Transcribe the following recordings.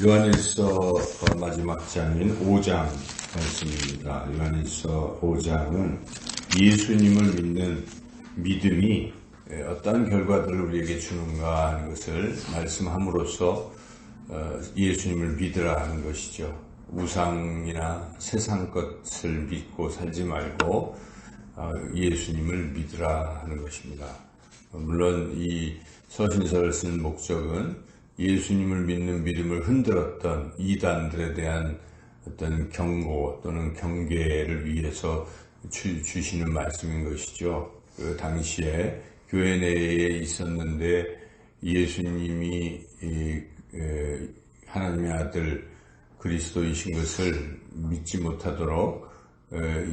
요한일서 마지막 장인 5장 말씀입니다. 요한일서 5장은 예수님을 믿는 믿음이 어떤 결과들을 우리에게 주는가 하는 것을 말씀함으로써 예수님을 믿으라 하는 것이죠. 우상이나 세상 것을 믿고 살지 말고 예수님을 믿으라 하는 것입니다. 물론 이 서신서를 쓴 목적은 예수님을 믿는 믿음을 흔들었던 이단들에 대한 어떤 경고 또는 경계를 위해서 주시는 말씀인 것이죠. 그 당시에 교회 내에 있었는데 예수님이 하나님의 아들 그리스도이신 것을 믿지 못하도록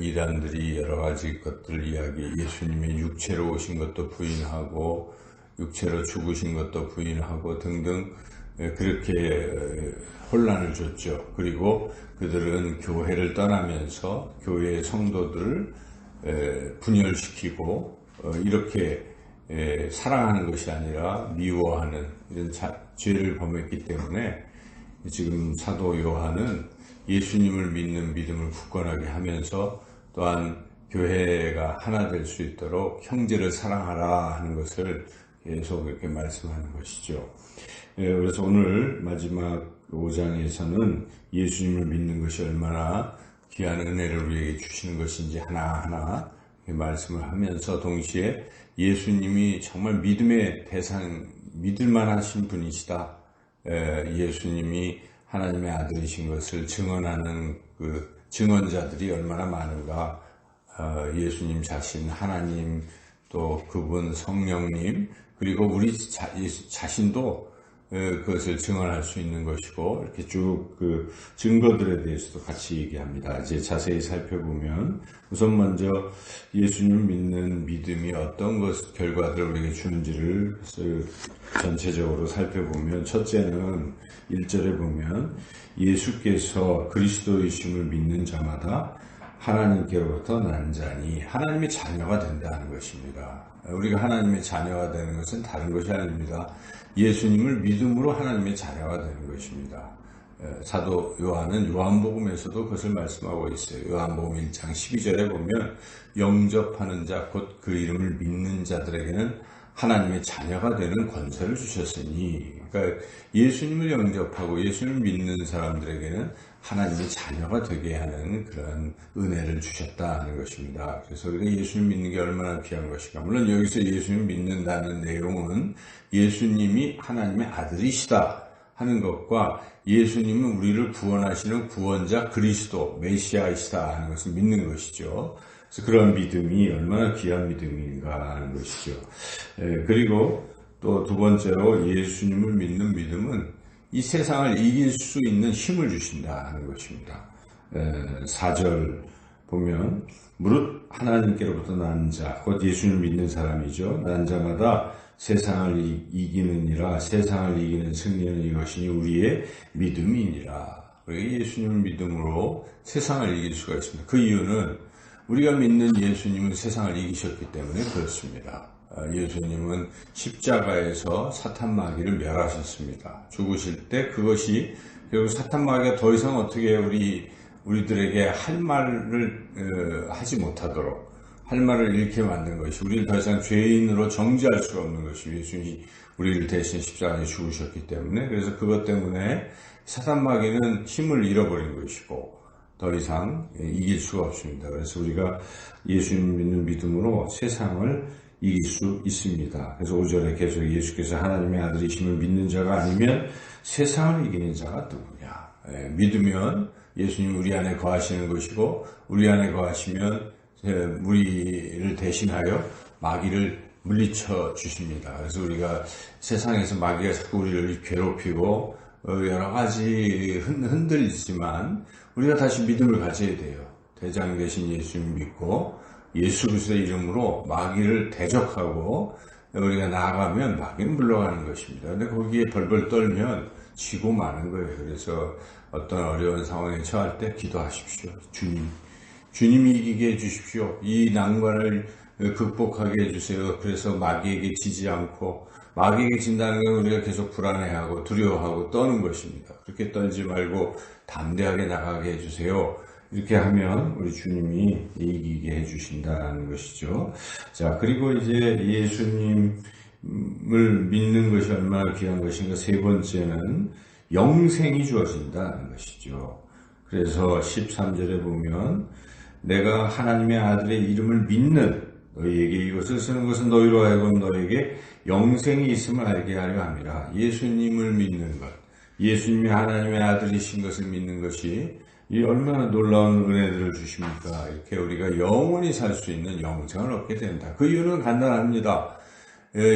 이단들이 여러 가지 것들을 예수님의 육체로 오신 것도 부인하고 육체로 죽으신 것도 부인하고 등등 그렇게 혼란을 줬죠. 그리고 그들은 교회를 떠나면서 교회의 성도들을 분열시키고 이렇게 사랑하는 것이 아니라 미워하는 이런 죄를 범했기 때문에 지금 사도 요한은 예수님을 믿는 믿음을 굳건하게 하면서 또한 교회가 하나 될 수 있도록 형제를 사랑하라 하는 것을 계속 이렇게 말씀하는 것이죠. 그래서 오늘 마지막 5장에서는 예수님을 믿는 것이 얼마나 귀한 은혜를 우리에게 주시는 것인지 하나하나 말씀을 하면서 동시에 예수님이 정말 믿음의 대상, 믿을만하신 분이시다. 예수님이 하나님의 아들이신 것을 증언하는 그 증언자들이 얼마나 많은가. 예수님 자신, 하나님, 또 그분 성령님, 그리고 우리 자신도 그것을 증언할 수 있는 것이고, 이렇게 쭉 그 증거들에 대해서도 같이 얘기합니다. 이제 자세히 살펴보면, 우선 먼저 예수님 믿는 믿음이 어떤 결과들을 우리에게 주는지를 전체적으로 살펴보면, 첫째는 1절에 보면, 예수께서 그리스도이심을 믿는 자마다 하나님께로부터 난 자니 하나님의 자녀가 된다는 것입니다. 우리가 하나님의 자녀가 되는 것은 다른 것이 아닙니다. 예수님을 믿음으로 하나님의 자녀가 되는 것입니다. 사도 요한은 요한복음에서도 그것을 말씀하고 있어요. 요한복음 1장 12절에 보면 영접하는 자 곧 그 이름을 믿는 자들에게는 하나님의 자녀가 되는 권세를 주셨으니, 그러니까 예수님을 영접하고 예수님을 믿는 사람들에게는 하나님의 자녀가 되게 하는 그런 은혜를 주셨다는 것입니다. 그래서 우리가 예수님 믿는 게 얼마나 귀한 것인가. 물론 여기서 예수님 믿는다는 내용은 예수님이 하나님의 아들이시다 하는 것과 예수님은 우리를 구원하시는 구원자 그리스도 메시아이시다 하는 것을 믿는 것이죠. 그래서 그런 믿음이 얼마나 귀한 믿음인가 하는 것이죠. 그리고 또 두 번째로 예수님을 믿는 믿음은 이 세상을 이길 수 있는 힘을 주신다 하는 것입니다. 4절 보면 무릇 하나님께로부터 난 자, 곧 예수님을 믿는 사람이죠. 난 자마다 세상을 이기느니라. 세상을 이기는 승리는 이것이니 우리의 믿음이니라. 우리가 예수님을 믿음으로 세상을 이길 수가 있습니다. 그 이유는 우리가 믿는 예수님은 세상을 이기셨기 때문에 그렇습니다. 예수님은 십자가에서 사탄 마귀를 멸하셨습니다. 죽으실 때 그것이 결국 사탄 마귀가 더 이상 어떻게 우리들에게 할 말을 하지 못하도록 할 말을 잃게 만든 것이, 우리를 더 이상 죄인으로 정죄할 수가 없는 것이 예수님이 우리를 대신 십자가에 죽으셨기 때문에, 그래서 그것 때문에 사탄 마귀는 힘을 잃어버린 것이고 더 이상 이길 수가 없습니다. 그래서 우리가 예수님 믿는 믿음으로 세상을 이길 수 있습니다. 그래서 5절에 계속 예수께서 하나님의 아들이심을 믿는 자가 아니면 세상을 이기는 자가 누구냐. 믿으면 예수님 우리 안에 거하시는 것이고, 우리 안에 거하시면 우리를 대신하여 마귀를 물리쳐 주십니다. 그래서 우리가 세상에서 마귀가 자꾸 우리를 괴롭히고 여러 가지 흔들리지만 우리가 다시 믿음을 가져야 돼요. 대장 되신 예수님 믿고 예수 그리스도의 이름으로 마귀를 대적하고 우리가 나아가면 마귀는 물러가는 것입니다. 근데 거기에 벌벌 떨면 지고 마는 거예요. 그래서 어떤 어려운 상황에 처할 때 기도하십시오. 주님이 이기게 해주십시오. 이 난관을 극복하게 해주세요. 그래서 마귀에게 지지 않고 마귀에게 진다는 건 우리가 계속 불안해하고 두려워하고 떠는 것입니다. 그렇게 떨지 말고 담대하게 나가게 해주세요. 이렇게 하면 우리 주님이 이기게 해주신다는 것이죠. 자, 그리고 이제 예수님을 믿는 것이 얼마나 귀한 것인가. 세 번째는 영생이 주어진다는 것이죠. 그래서 13절에 보면 내가 하나님의 아들의 이름을 믿는 너희에게 이것을 쓰는 것은 너희로 하여금 너희에게 영생이 있음을 알게 하려 함이라. 예수님을 믿는 것, 예수님이 하나님의 아들이신 것을 믿는 것이 이 얼마나 놀라운 은혜들을 주십니까? 이렇게 우리가 영원히 살 수 있는 영생을 얻게 된다. 그 이유는 간단합니다.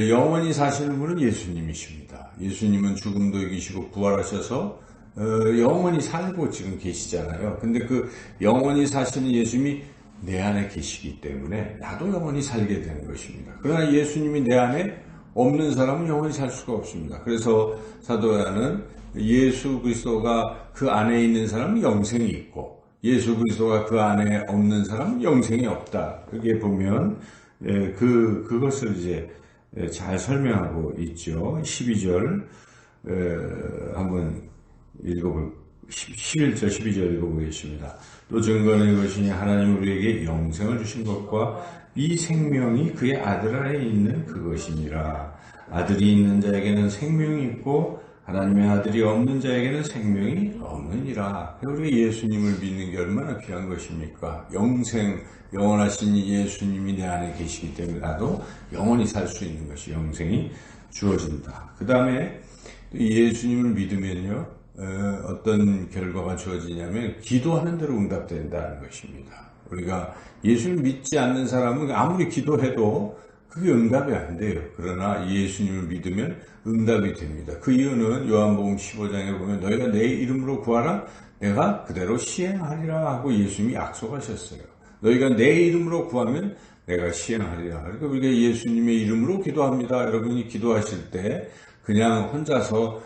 영원히 사시는 분은 예수님이십니다. 예수님은 죽음도 이기시고 부활하셔서 영원히 살고 지금 계시잖아요. 근데 그 영원히 사시는 예수님이 내 안에 계시기 때문에 나도 영원히 살게 되는 것입니다. 그러나 예수님이 내 안에 없는 사람은 영원히 살 수가 없습니다. 그래서 사도 요한은 예수 그리스도가 그 안에 있는 사람은 영생이 있고 예수 그리스도가 그 안에 없는 사람은 영생이 없다. 그게 보면 그것을 이제 잘 설명하고 있죠. 12절 한번 읽어볼 11절 12절 읽어보겠습니다. 또 증거는 이것이니 하나님 우리에게 영생을 주신 것과 이 생명이 그의 아들 안에 있는 그것이니라. 아들이 있는 자에게는 생명이 있고 하나님의 아들이 없는 자에게는 생명이 없느니라. 우리가 예수님을 믿는 게 얼마나 귀한 것입니까? 영생, 영원하신 예수님이 내 안에 계시기 때문에 나도 영원히 살 수 있는 것이 영생이 주어진다. 그 다음에 예수님을 믿으면요, 어떤 결과가 주어지냐면 기도하는 대로 응답된다는 것입니다. 우리가 예수를 믿지 않는 사람은 아무리 기도해도 그게 응답이 안 돼요. 그러나 예수님을 믿으면 응답이 됩니다. 그 이유는 요한복음 15장에 보면 너희가 내 이름으로 구하라 내가 그대로 시행하리라 하고 예수님이 약속하셨어요. 너희가 내 이름으로 구하면 내가 시행하리라. 그러니까 우리가 예수님의 이름으로 기도합니다. 여러분이 기도하실 때 그냥 혼자서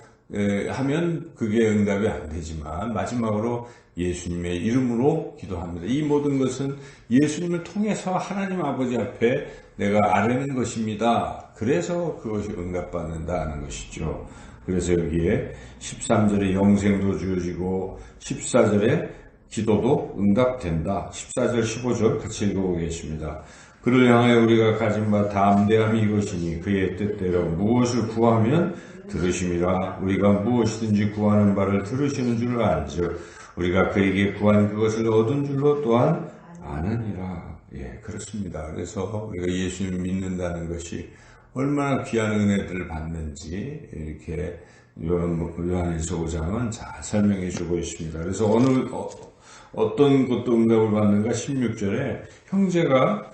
하면 그게 응답이 안 되지만 마지막으로 예수님의 이름으로 기도합니다. 이 모든 것은 예수님을 통해서 하나님 아버지 앞에 내가 아뢰는 것입니다. 그래서 그것이 응답받는다는 것이죠. 그래서 여기에 13절에 영생도 주어지고 14절에 기도도 응답된다. 14절 15절 같이 읽어보겠습니다. 그를 향하여 우리가 가진 바 담대함이 이것이니 그의 뜻대로 무엇을 구하면 들으심이라. 우리가 무엇이든지 구하는 바를 들으시는 줄 알즉 우리가 그에게 구한 그것을 얻은 줄로 또한 아느니라. 예, 그렇습니다. 그래서 우리가 예수님을 믿는다는 것이 얼마나 귀한 은혜들을 받는지 이렇게 요한일서 5장은 잘 설명해 주고 있습니다. 그래서 어떤 것도 응답을 받는가 16절에 형제가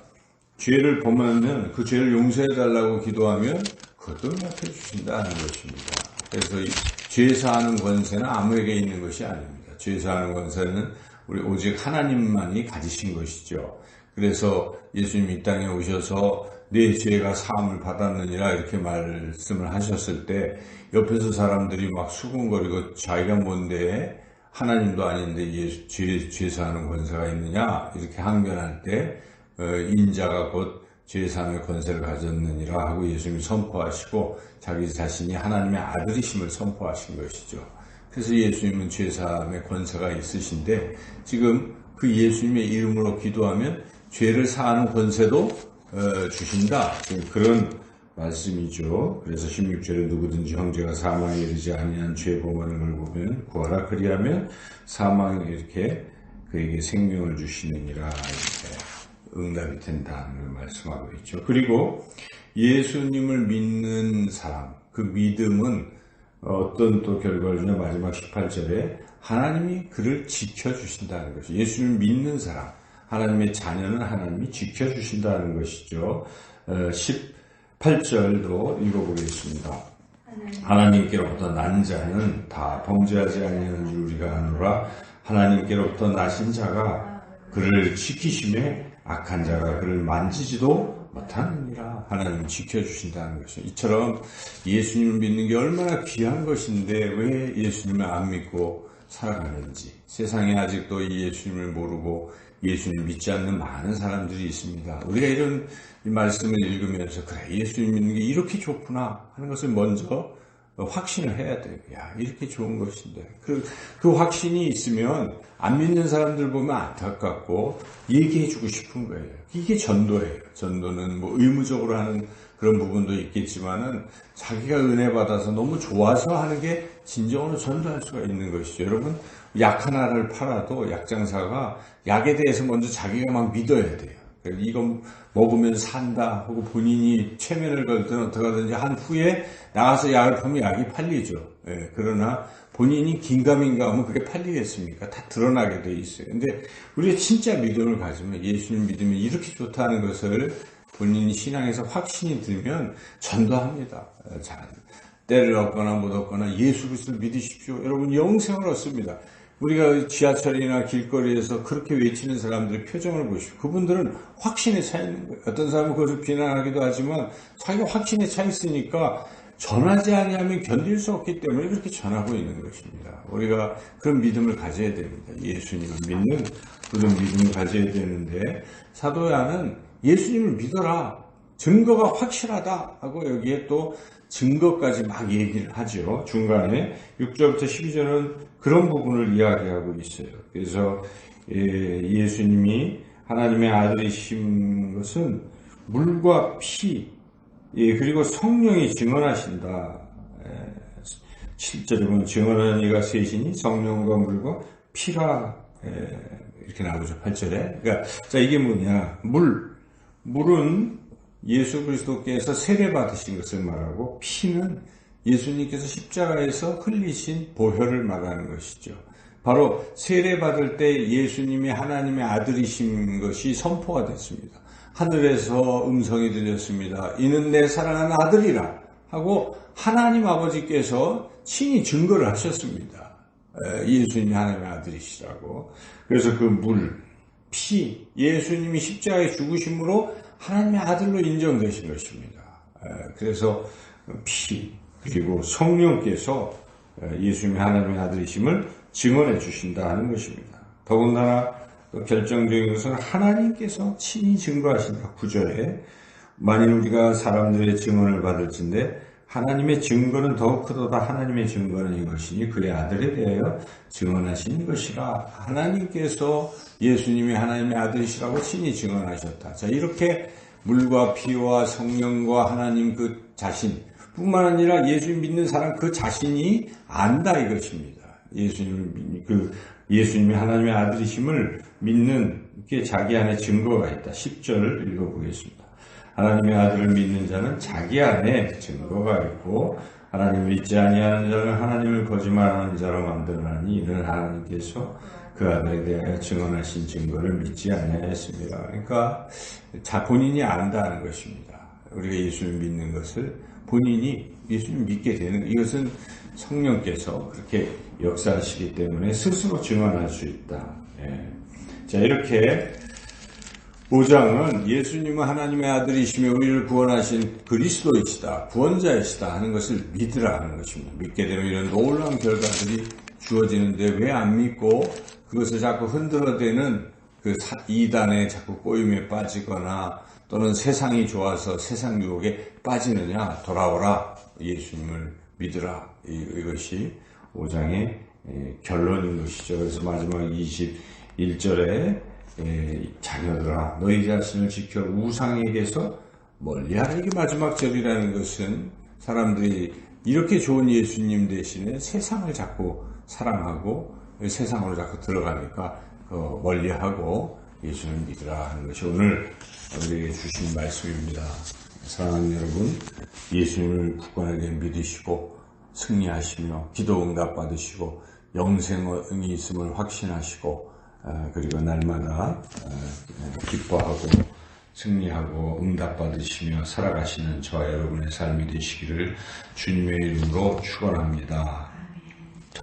죄를 범하면 그 죄를 용서해 달라고 기도하면 그것도 응답해 주신다는 것입니다. 그래서 이 죄 사하는 권세는 아무에게 있는 것이 아닙니다. 죄 사하는 권세는 우리 오직 하나님만이 가지신 것이죠. 그래서 예수님이 이 땅에 오셔서 내 죄가 사함을 받았느니라 이렇게 말씀을 하셨을 때 옆에서 사람들이 막 수군거리고 자기가 뭔데 하나님도 아닌데 죄 사하는 권세가 있느냐 이렇게 항변할 때 인자가 곧 죄 사함의 권세를 가졌느니라 하고 예수님이 선포하시고 자기 자신이 하나님의 아들이심을 선포하신 것이죠. 그래서 예수님은 죄 사함의 권세가 있으신데 지금 그 예수님의 이름으로 기도하면 죄를 사하는 권세도 주신다. 지금 그런 말씀이죠. 그래서 16절에 누구든지 형제가 사망에 이르지 아니한 죄 범하는 걸 보면 구하라 그리하면 사망에 이렇게 그에게 생명을 주시느니라 이렇게 응답이 된다는 말씀하고 있죠. 그리고 예수님을 믿는 사람, 그 믿음은 어떤 또 결과를 주냐 마지막 18절에 하나님이 그를 지켜주신다는 것이죠. 예수님을 믿는 사람, 하나님의 자녀는 하나님이 지켜주신다는 것이죠. 18절도 읽어보겠습니다. 하나님께로부터 난 자는 다 범죄하지 아니하는 줄 우리가 아노라. 하나님께로부터 나신 자가 그를 지키심에 악한 자가 그를 만지지도 못하느니라. 하나님은 지켜주신다는 것이죠. 이처럼 예수님을 믿는 게 얼마나 귀한 것인데 왜 예수님을 안 믿고 살아가는지. 세상에 아직도 이 예수님을 모르고 예수님을 믿지 않는 많은 사람들이 있습니다. 우리가 이런 말씀을 읽으면서 그래, 예수님 믿는 게 이렇게 좋구나 하는 것을 먼저 확신을 해야 돼요. 야, 이렇게 좋은 것인데. 그 확신이 있으면 안 믿는 사람들 보면 안타깝고 얘기해주고 싶은 거예요. 이게 전도예요. 전도는 뭐 의무적으로 하는 그런 부분도 있겠지만은 자기가 은혜 받아서 너무 좋아서 하는 게 진정으로 전도할 수가 있는 것이죠. 여러분, 약 하나를 팔아도 약장사가 약에 대해서 먼저 자기가 막 믿어야 돼요. 이거 먹으면 산다 하고 본인이 최면을 걸든 어떻게 하든지 한 후에 나가서 약을 팔면 약이 팔리죠. 예, 그러나 본인이 긴가민가 하면 그게 팔리겠습니까? 다 드러나게 돼 있어요. 근데 우리가 진짜 믿음을 가지면 예수님 믿으면 이렇게 좋다는 것을 본인이 신앙에서 확신이 들면 전도합니다. 자, 때를 얻거나 못 얻거나 예수 그리스도를 믿으십시오. 여러분 영생을 얻습니다. 우리가 지하철이나 길거리에서 그렇게 외치는 사람들의 표정을 보십시오. 그분들은 확신에 차 있는 거예요. 어떤 사람은 그것을 비난하기도 하지만 자기가 확신에 차 있으니까 전하지 아니하면 견딜 수 없기 때문에 그렇게 전하고 있는 것입니다. 우리가 그런 믿음을 가져야 됩니다. 예수님을 믿는 그런 믿음을 가져야 되는데 사도 요한은 예수님을 믿어라. 증거가 확실하다 하고 여기에 또 증거까지 막 얘기를 하죠. 중간에 6절부터 12절은 그런 부분을 이야기하고 있어요. 그래서 예수님이 하나님의 아들이신 것은 물과 피 그리고 성령이 증언하신다. 7절에 보면 증언하는 이가 셋이니 성령과 물과 피라 이렇게 나오죠. 8절에. 그러니까 자 이게 뭐냐. 물은 예수 그리스도께서 세례 받으신 것을 말하고 피는 예수님께서 십자가에서 흘리신 보혈을 말하는 것이죠. 바로 세례 받을 때 예수님이 하나님의 아들이신 것이 선포가 됐습니다. 하늘에서 음성이 들렸습니다. 이는 내 사랑하는 아들이라 하고 하나님 아버지께서 친히 증거를 하셨습니다. 예수님이 하나님의 아들이시라고. 그래서 그 물, 피, 예수님이 십자가에 죽으심으로 하나님의 아들로 인정되신 것입니다. 그래서 피 그리고 성령께서 예수님이 하나님의 아들이심을 증언해 주신다 하는 것입니다. 더군다나 결정적인 것은 하나님께서 친히 증거하신다. 9절에 만일 우리가 사람들의 증언을 받을진대 하나님의 증거는 더욱 크도다. 하나님의 증거는 이것이니 그의 아들에 대하여 증언하신 것이라. 하나님께서 예수님이 하나님의 아들이시라고 친히 증언하셨다. 자, 이렇게 물과 피와 성령과 하나님 그 자신 뿐만 아니라 예수님 믿는 사람 그 자신이 안다 이것입니다. 예수님이 하나님의 아들이심을 믿는 게 자기 안에 증거가 있다. 10절을 읽어보겠습니다. 하나님의 아들을 믿는 자는 자기 안에 증거가 있고 하나님을 믿지 아니하는 자는 하나님을 거짓말하는 자로 만들어나니 이는 하나님께서 그 아들에 대하여 증언하신 증거를 믿지 아니하였습니다. 그러니까 본인이 안다는 것입니다. 우리가 예수를 믿는 것을 본인이 예수를 믿게 되는 이것은 성령께서 그렇게 역사하시기 때문에 스스로 증언할 수 있다. 자, 이렇게 5장은 예수님은 하나님의 아들이시며 우리를 구원하신 그리스도이시다, 구원자이시다 하는 것을 믿으라 하는 것입니다. 믿게 되면 이런 놀라운 결과들이 주어지는데 왜 안 믿고 그것을 자꾸 흔들어대는 그 이단에 자꾸 꼬임에 빠지거나 또는 세상이 좋아서 세상 유혹에 빠지느냐. 돌아오라. 예수님을 믿으라. 이것이 5장의 결론인 것이죠. 그래서 마지막 21절에 자녀들아 너희 자신을 지켜 우상에게서 멀리하라. 이게 마지막 절이라는 것은 사람들이 이렇게 좋은 예수님 대신에 세상을 자꾸 사랑하고 세상으로 자꾸 들어가니까 멀리하고 예수를 믿으라 하는 것이 오늘 우리에게 주신 말씀입니다. 사랑하는 여러분, 예수님을 굳건하게 믿으시고 승리하시며 기도 응답 받으시고 영생이 있음을 확신하시고 그리고 날마다 기뻐하고 승리하고 응답 받으시며 살아가시는 저와 여러분의 삶이 되시기를 주님의 이름으로 축원합니다.